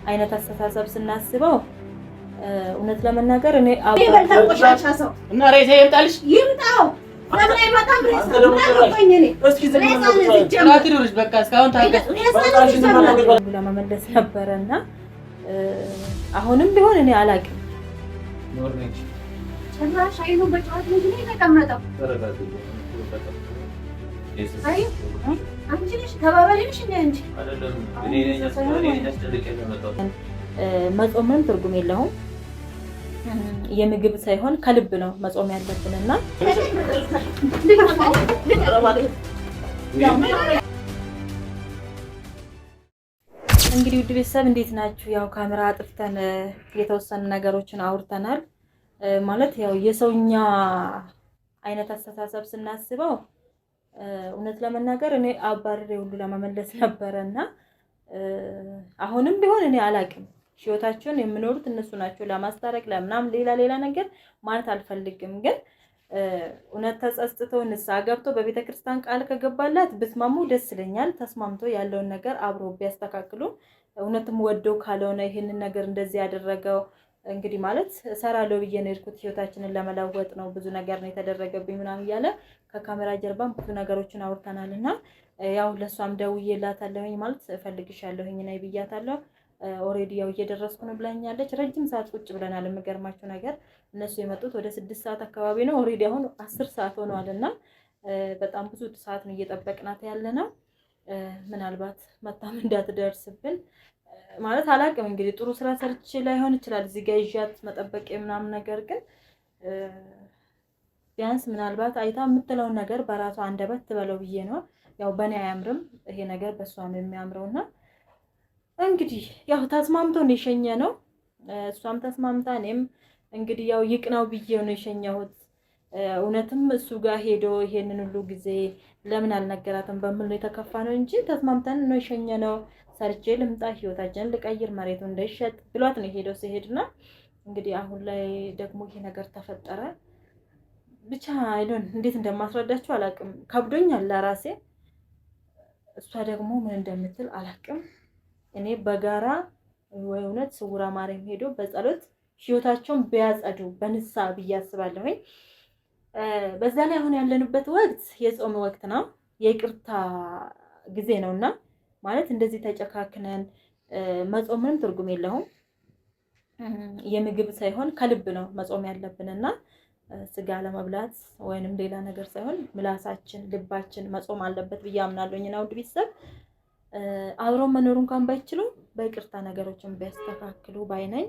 አይነት አስተሳሰብ ስናስበው እውነት ለመናገር እኔ ቆሻሻ ሰው እና ሬሳ ይምጣልሽ ይምጣው ለምን አይመጣም? ሬሳ እስኪ ዝም በቃ እስካሁን ለመመለስ ነበረና አሁንም ቢሆን እኔ አላውቅም። ጭራሽ አይኑ በጨዋታ ልጅ ነው የተቀመጠው። አይ አንቺ ነሽ ተባባሪሽ እንጂ አይደለም። እኔ መጾምም ትርጉም የለውም። የምግብ ሳይሆን ከልብ ነው መጾም ያለብንና እንግዲህ ውድ ቤተሰብ እንዴት ናችሁ? ያው ካሜራ አጥፍተን የተወሰኑ ነገሮችን አውርተናል። ማለት ያው የሰውኛ አይነት አስተሳሰብ ስናስበው እውነት ለመናገር እኔ አባርሬ ሁሉ ለመመለስ ነበረና አሁንም ቢሆን እኔ አላውቅም። ህይወታቸውን የሚኖሩት እነሱ ናቸው። ለማስታረቅ ለምናም ሌላ ነገር ማለት አልፈልግም። ግን እውነት ተጸጽተው ንስሐ ገብቶ በቤተክርስቲያን ቃል ከገባላት ብትማሙ ደስ ይለኛል። ተስማምቶ ያለውን ነገር አብሮ ቢያስተካክሉ እውነትም ወደው ካልሆነ ይሄንን ነገር እንደዚህ ያደረገው እንግዲህ ማለት ሰራለው ብዬ ነው የሄድኩት። ህይወታችንን ለመለወጥ ነው። ብዙ ነገር ነው የተደረገብኝ ምናምን እያለ ከካሜራ ጀርባም ብዙ ነገሮችን አውርተናልና ያው ለሷም ደውዬላታለሁኝ ማለት እፈልግሻለሁኝ ነይ ብያታለሁ። ኦሬዲ ያው እየደረስኩ ነው ብላኛለች። ረጅም ሰዓት ቁጭ ብለናል። የምገርማችሁ ነገር እነሱ የመጡት ወደ 6 ሰዓት አካባቢ ነው። ኦሬዲ አሁን 10 ሰዓት ሆኗልና በጣም ብዙ ሰዓት ነው እየጠበቅናት ያለነው። ምናልባት መጣም እንዳትደርስብን ማለት አላውቅም። እንግዲህ ጥሩ ስራ ሰርቼ ላይሆን ይችላል እዚህ ጋር ይዣት መጠበቅ ምናምን ነገር ግን ቢያንስ ምናልባት አይታ የምትለውን ነገር በራሷ አንደበት ትበለው ብዬ ነው። ያው በእኔ አያምርም ይሄ ነገር በሷ ነው የሚያምረውና እንግዲህ ያው ተስማምቶ ነው የሸኘ ነው። እሷም ተስማምታ እኔም እንግዲህ ያው ይቅናው ብዬ ነው የሸኘሁት። እውነትም እሱ ጋር ሄዶ ይሄንን ሁሉ ጊዜ ለምን አልነገራትም በሚል ነው የተከፋ ነው እንጂ ተስማምተን ነው የሸኘ ነው። ሰርቼ ልምጣ ህይወታችንን ልቀይር መሬቱ እንዳይሸጥ ብሏት ነው ሄዶ ሲሄድና እንግዲህ አሁን ላይ ደግሞ ይሄ ነገር ተፈጠረ። ብቻ አይዶን እንዴት እንደማስረዳችሁ አላውቅም። ከብዶኛል ለራሴ። እሷ ደግሞ ምን እንደምትል አላውቅም። እኔ በጋራ ወይ እውነት ስውራ ማርያም ሄዶ በጸሎት ህይወታቸውን ቢያጸዱ በንስሐ ብያስባለሁኝ። በዛ ላይ አሁን ያለንበት ወቅት የጾም ወቅት ነው። የይቅርታ ጊዜ ነውና ማለት እንደዚህ ተጨካክነን መጾምም ትርጉም የለውም። የምግብ ሳይሆን ከልብ ነው መጾም ያለብንና ስጋ ለመብላት ወይንም ሌላ ነገር ሳይሆን ምላሳችን ልባችን መጾም አለበት ብዬ አምናለሁኝ። እና ውድ ቤተሰብ አብሮ መኖር እንኳን ባይችሉ በይቅርታ ነገሮችን ቢያስተካክሉ ባይነኝ።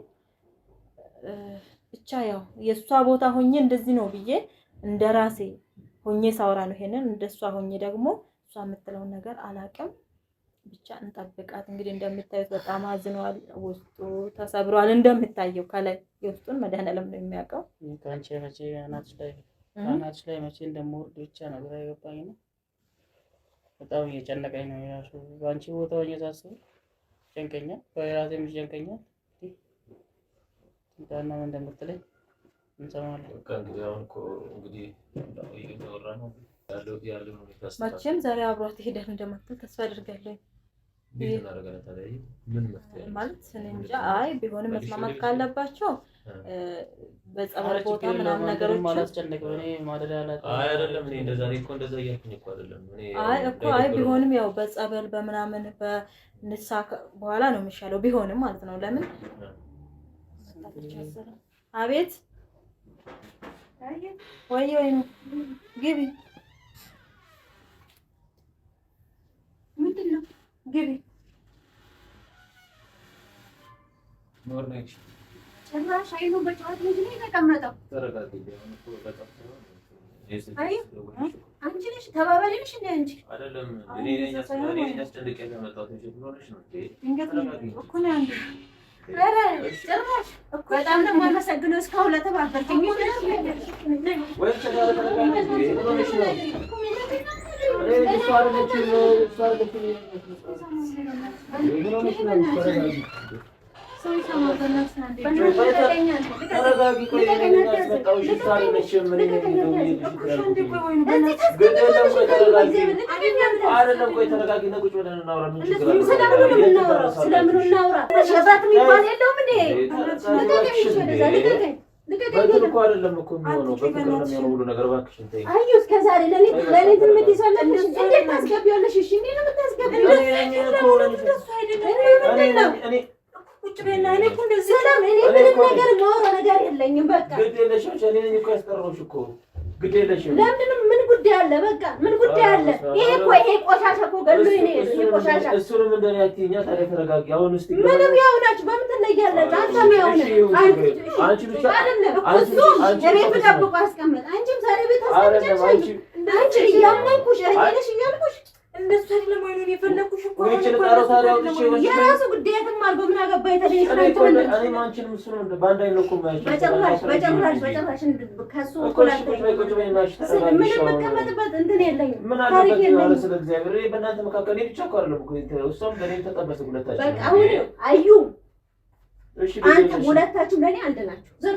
ብቻ ያው የሷ ቦታ ሆኜ እንደዚህ ነው ብዬ እንደራሴ ሆኜ ሳውራ ነው። ይሄንን እንደሷ ሆኜ ደግሞ እሷ የምትለውን ነገር አላውቅም። ብቻ እንጠብቃት። እንግዲህ እንደምታዩት በጣም አዝኗል፣ ውስጡ ተሰብሯል። እንደምታየው ከላይ የውስጡን መድኃኒዓለም ነው የሚያውቀው። ካንቺ መቼ አናትሽ ላይ መቼ እንደምወርድ ብቻ ነው ግራ የገባኝ ነው። በጣም እየጨነቀኝ ነው። ያሱ ባንቺ ቦታ ሆኜ ሳስብ ጨንቀኛል፣ በራሴም ጨንቀኛል። እንታና ምን እንደምትለኝ እንሰማለን። እንግዲህ እየተወራ ነው ያለው ነው። መቼም ዛሬ አብሯት ሄደን እንደማትል ተስፋ አድርጋለሁ። ማለት እኔ እንጃ። አይ ቢሆንም መስማማት ካለባቸው በጸበል ቦታ ምናምን ነገሮች ማላስጨነቀው እኔ ማደዳላት አይ አይደለም። እኔ እንደዛ እያልኩኝ እኮ አይደለም። አይ ቢሆንም ያው በጸበል በምናምን በንስሐ በኋላ ነው የሚሻለው ቢሆንም ማለት ነው። ለምን አቤት ወይ ነው ግቢ ምንድነው ግቢ ኖር ነች። ጭራሽ አይኑ በጨዋታ ልጅ ነው የተቀመጠው። አይ አንቺ ነሽ ተባባሪሽ እንጂ አይደለም። እኔ ነኝ ያስጨንቄ ያመጣሁት እንጂ ብሎሽ ነው እኮ ነው አንዴ። ኧረ ጭራሽ በጣም ነው የማመሰግነው እስካሁን ለተባበርከኝ። ወይ ሰው ይሰማል። በእንትን እኮ አይደለም እኮ የሚሆነው በፍቅር ነው የሚሆነው ሁሉ ነገር። እባክሽ እንተይ አዩ እስከ ዛሬ ለኔ ትምህርት ይሰለልሽ እንዴት ታስገቢያለሽ? እሺ እኔ ነው የምታስገቢው። እኔ ቁጭ በይና እኔ እኮ እንደዚህ ሰላም እኔ ምንም ነገር ማውራ ነገር የለኝም። በቃ ግድ የለሽም። እኔ ነኝ እኮ ያስጠራሁሽ እኮ ግድ የለሽም። ለምንድን ምን ጉዳይ አለ? በቃ ምን ጉዳይ አለ? ይሄ ቆሻሻ እኮ ገሎኝ ነው ይሄ ቆሻሻ። እሱንም እንደኔ አትይኛ። ታዲያ ተረጋጊ። አሁን እስቲ ምንም ያው ናችሁ። በምን ትለያለች? አንተም ያው ነህ። አንቺ ብቻ አይደለም እሱ የቤት ጠብቆ አስቀመጥ። አንቺም ዛሬ ቤት አስቀመጥሽ። አንቺ እያመንኩሽ እህቴ እያልኩሽ እንደሱ አይደለም ወይ ነው የፈለኩሽ እኮ የራሱ ጉዳይም አልጎ ምን አገባኝ ታዲያ? እኔ ማንቺንም እሱ ነው ባንዳ ይልኩ ማለት በጭራሽ ከሱ ምን መቀመጥበት እንትን የለኝም። ምን አለበት ማለት ስለ እግዚአብሔር በእናንተ መካከል እኔ ብቻ እኮ አይደለም እኮ እሷም ለኔ ተጠበሰ ሁለታችን። በቃ አሁን አዩ አንተ ሁለታችሁ ለኔ አንድ ናችሁ። ዘር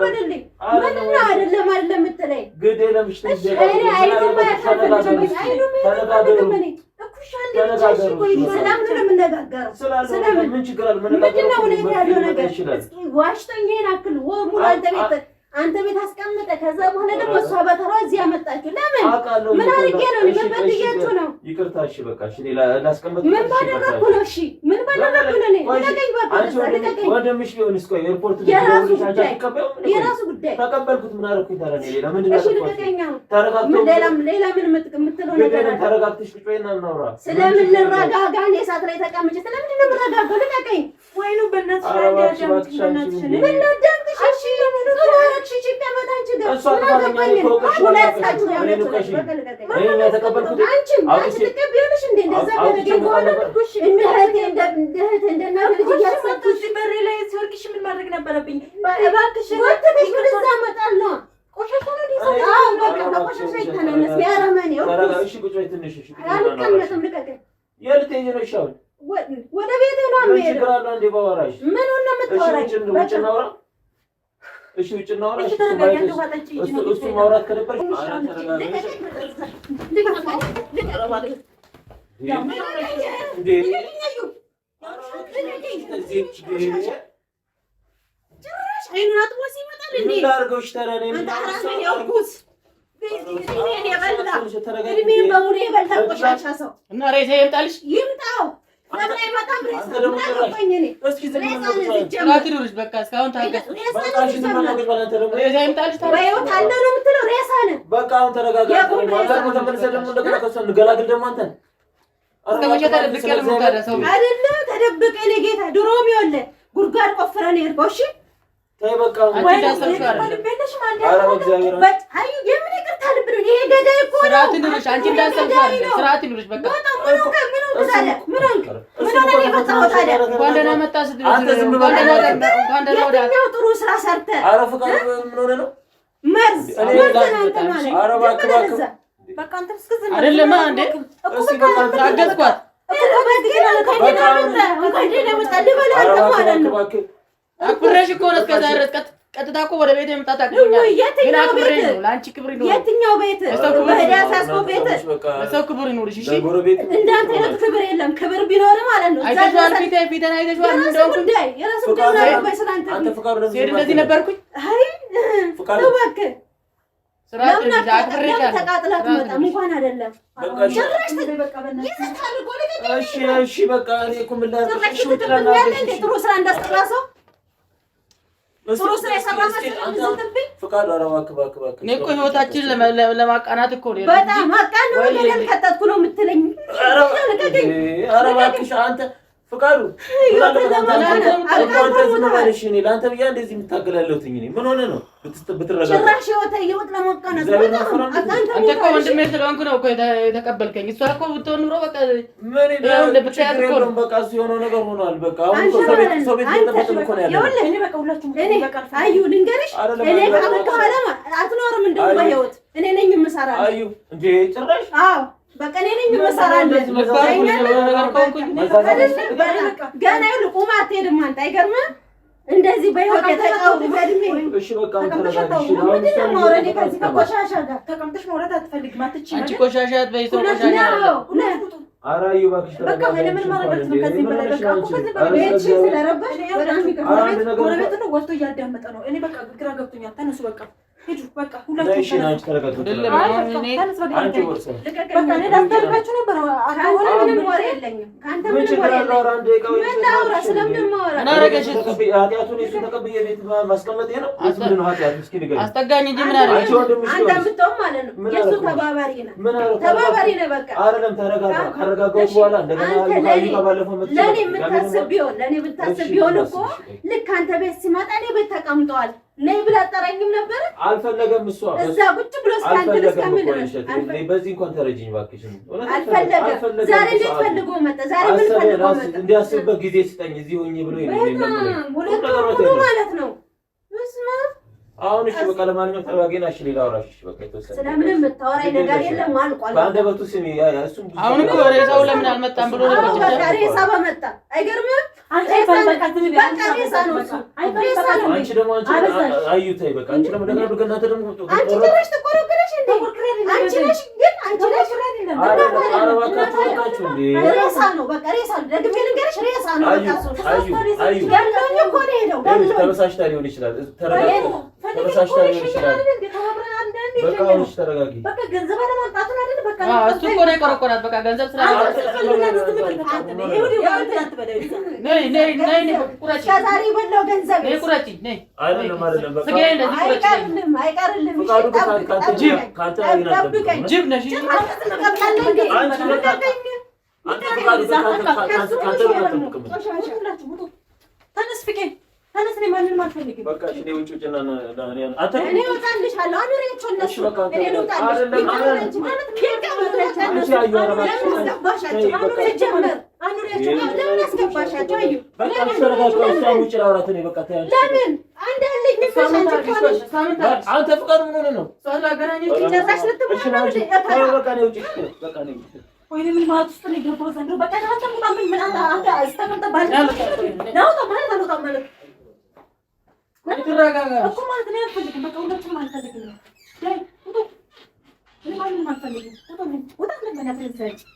በልልኝ ምንና አይደለም የምትለኝ ግዴ ለምሽ ምን ችግር አለ? ዋሽተኛ ናክል ሙሉ አንተ ቤት አስቀምጠ ከዛ በኋላ ደግሞ እሷ በተራ እዚህ ያመጣችሁ ለምን? ምን አድርጌ ነው? በበድያችሁ ነው። ይቅርታ እሺ፣ በቃ እሺ። ሌላ ላስቀምጥ ምን ባደረኩ ነው? እሺ፣ ምን ባደረኩ ነው? ለቀኝ በቃ ወደምሽ ቢሆን እስኮ ኤርፖርት የራሱ ጉዳይ ተቀበልኩት። ምን አደረኩኝ ታዲያ? ሌላ ምንድን ነው? እሺ፣ ልቀቀኝ። ተረጋግተሽ ሌላ ምን የምትለው ነገር አለ? ተረጋግተሽ ቁጭ በይና እናውራ። ስለምን ልረጋጋ? እኔ እሳት ላይ ተቀምጬ ስለምንድን ነው የምረጋጋው? ልቀቀኝ። ወይኑ በእናትሽ ላይ ያዳምጥሽ በእናትሽ ነው ምን ላዳምጥሽ? እሺ እሺ ከመታንቺ ጋር እሷ ተባለኝ ተወቀሽ ሁለታችሁ ነው ተቀበልኩት። አንቺ ተቀበልሽ እንዴ? እንደዛ ታደርጊ እንደናት ልጅ ያሰጥሽ በሬ ላይ ሲወርቅሽ ምን ማድረግ ነበረብኝ? እባክሽ ወጥተሽ ወደዛ እመጣለሁ። ቆሻሻ ነው ዲሳ በቃ ቆሻሻ ይተናነስ ያረመኔው ተረጋግሽ ቁጭ በይ ትንሽ። እሺ አልቀመጥም። ልቀቀኝ። የልትሄጂ ነው? ሻው ወደ ቤቴ ነው የምሄደው። ችግር አለ እንዴ ባወራሽ? ምን ነው የምታወራኝ? ውጭ እናውራ። እሺ ውጭ እናውራ። እሱ ማውራት ከነበርሽ አይኑን አጥቦ ሲመጣል እንዴ ላርገውሽ ተረኔ እድሜን በሙሉ የበላ ቆሻሻ ሰው እና ሬሳ ይምጣልሽ። ይምጣው። ለምን አይመጣም? ሬሳ በቃ እስካሁን ታገስ። ሬሳ ይምጣልሽ። በሕይወት አለ ነው የምትለው? ሬሳ ነህ። በቃ አሁን ተረጋጋ። ተመልሰህ ደግሞ እንደገና ከእሷ እንገላግል ደግሞ አንተን እስከመቼ ተደብቄ ልሞት? ሰው አይደለም ተደብቄ እኔ ጌታ ድሮም ይኸውልህ ጉድጓድ ቆፍረን የሄድከው እሺ ተይ በቃ ወይ ልቤልሽ ማለት ነው። አዩ የምን ይቅርታ ልብ ነው ይሄ ገዳይ እኮ ነው። ስርዓት ይኑርሽ። አንቺ እንዳሰብሻል ስርዓት ይኑርሽ። በቃ ምን ታዲያ ምን ሆነ የመጣው ታዲያ? እንኳን ደህና መጣ ስትል እንኳን ደህና ወደ የትኛው ጥሩ ስራ ሰርተህ? ኧረ ፍቃድ ምን ሆነ ነው መርዝ አንተ ማለት ኧረ እባክህ እባክህ በቃ አንተ እስከ ዝም አይደለም እንዴ እስኪ በቃ ታገዝኳት። አክብሬሽ እኮ ነው እስከ ዛሬ ቀጥታ እኮ ወደ ቤት የመጣት አክብሮኛል። ግን አክብሬሽ ነው ለአንቺ ክብር ይኖር። የትኛው ቤት? በዳሳስኮ ቤት ሰው ክብር ይኖርሽ። እሺ እንዳንተ አይነት ክብር የለም። ክብር ቢኖር ማለት ነው አይተሽዋል። ፊቴን አይተሽዋል። እንደው ጉዳይ የራሱ ጉዳይ ነው። በስላንተ አንተ ፍቃድ ነው እንደዚህ ነበርኩኝ። አይ ፍቃድ እባክህ ለምን ተቃጥላት መጣም እንኳን አይደለም። እሺ በቃ እኔ እኮ ምን ላድርግ? ጥሩ ስራ እንዳሰራ ሰው ጥሩ ስራ የሰራ መስሎኝ ፍቃድ እባክህ እኔ እኮ ህይወታችንን ለማቃናት እኮ ነው። በጣም አቃን ነው ነገር ከተትኩ ነው የምትለኝ። ኧረ እባክሽ አንተ ፍቃዱ ለአንተ ብያ እንደዚህ የምታገላለሁትኝ እኔ ምን ሆነ ነው ብትረጋጋ? ጭራሽ ህይወት ለማቃናት አንተ እኮ ወንድሜ ስለሆንኩ ነው እኮ የተቀበልከኝ። እሷ እኮ ብትሆን ኑሮ በቃ በቃ እሱ የሆነው ነገር ሆኗል። በቃ አሁን ሰው ቤት እየጠበቅን እኮ ነው ያለው። አዩ ልንገርሽ፣ እኔ ካመጣሁ አለማ አትኖርም። እንደው በህይወት እኔ ነኝ የምሰራ። አዩ እንዴ ጭራሽ በቃ እኔ ነኝ የምሰራለት ገና ይኸውልህ ቁማ አትሄድም አንተ አይገርምም እንደዚህ በህይወት የተጫወቱ በእድሜ እሺ በቃ ከቆሻሻ ጋር ተቀምጠሽ መውረድ አትፈልግም አትችይም አንቺ ቆሻሻ አትበይ ሰው ቆሻሻ ኧረ እዩ እባክሽ በቃ ምን ማለት ነው ከዚህ በላይ በቃ ስለረበሽ ጎረቤት ነው ወጥቶ እያዳመጠ ነው እኔ በቃ ግራ ገብቶኛል ተነሱ በቃ ሂዱ በቃ ሁላችሁ ዳስታርጋችሁ ነበር ምንም ወሬ የለኝም ከአንተ ምንም ወሬ አስጠጋኝ እንጂ ምን አደረገሽ አንተ ብትሆን ማለት ነው የእሱ ተባባሪ ነህ በቃ ካረጋጋሁት በኋላ እንደገና ለእኔ የምታስብ ቢሆን እኮ ልክ አንተ ቤት ሲመጣ እኔ ቤት ተቀምጠዋል ነይ ብላ አጠራኝም ነበር አልፈለገም እሷ እዛ ቁጭ ብሎ እስካንተስ ከምን በዚህ እንኳን ተረጂኝ እባክሽ አልፈለገም ዛሬ እንዴት ፈልጎ መጣ ዛሬ ምን ፈልጎ መጣ እንዲያስብበት ጊዜ ስጠኝ እዚህ ሆኜ ብሎ ማለት ነው አሁን እሺ በቃ ለማንኛውም ተረጋጊና እሺ ሌላ አውራሽ እሺ በቃ የተወሰነ ስለምንም የምታወራኝ ነገር የለም አልቋል በአንደበቱ ስሚ እሱም አሁን እኮ ሬሳው ለምን አልመጣም ብሎ ነበር ሬሳ በመጣ አይገርምም አንቺ ሬሳ ነው አንቺ ደግሞ አዩ ተይ በቃ አንቺ ደግሞ ደግሞ እናንተ ደግሞ አንቺ ትንሽ ተቆረቆረሽ እንዴ አንቺ ነሽ ግን አንቺ ነሽ ሬሳ ነው በቃ ሬሳ ደግሜ ልንገርሽ ሬሳ ነው አዩ ያለኝ እኮ ነው ሄደው ተበሳሽታ ሊሆን ይችላል ተረጋጊ ተበሳሽታ ሊሆን ይችላል በቃ አሁንሽ ተረጋጊ በቃ ገንዘብ አለማውጣት ነው አይደል በቃ እሱ እኮ ነው የቆረቆራት በቃ ገንዘብ ነይ ቁረጪ ዛሬ በለው ገንዘብ ነይ ቁረጪ ነይ አይደለም በቃ አይቀርልም ካንተ ጅብ ነሽ ተነስ ፍቄ ተነስ እኔ ማንንም አልፈልግም በቃ እሺ ውጭ ውጭና አንተ እኔ እወጣልሻለሁ አኑሪያቸው እነሱ እኔ እወጣልሽ ለምን አስገባሻቸው አዩ ለምን አንድ ያለኝ አንተ ፍቃድ ምን ሆነ ነው ጨራሽ ልትብላ ወይኔ ምን ማለት ውስጥ ነው የገባው ዘንድሮ በቃ አንተ ምን አንተ አስተቀምጠ ባለ ነው ማለት እኮ ማለት ነው አልፈልግም በቃ ሁለቱም አልፈልግም ላይ ወጣ ለምን አትፈልግም ወጣ ለምን አትፈልግም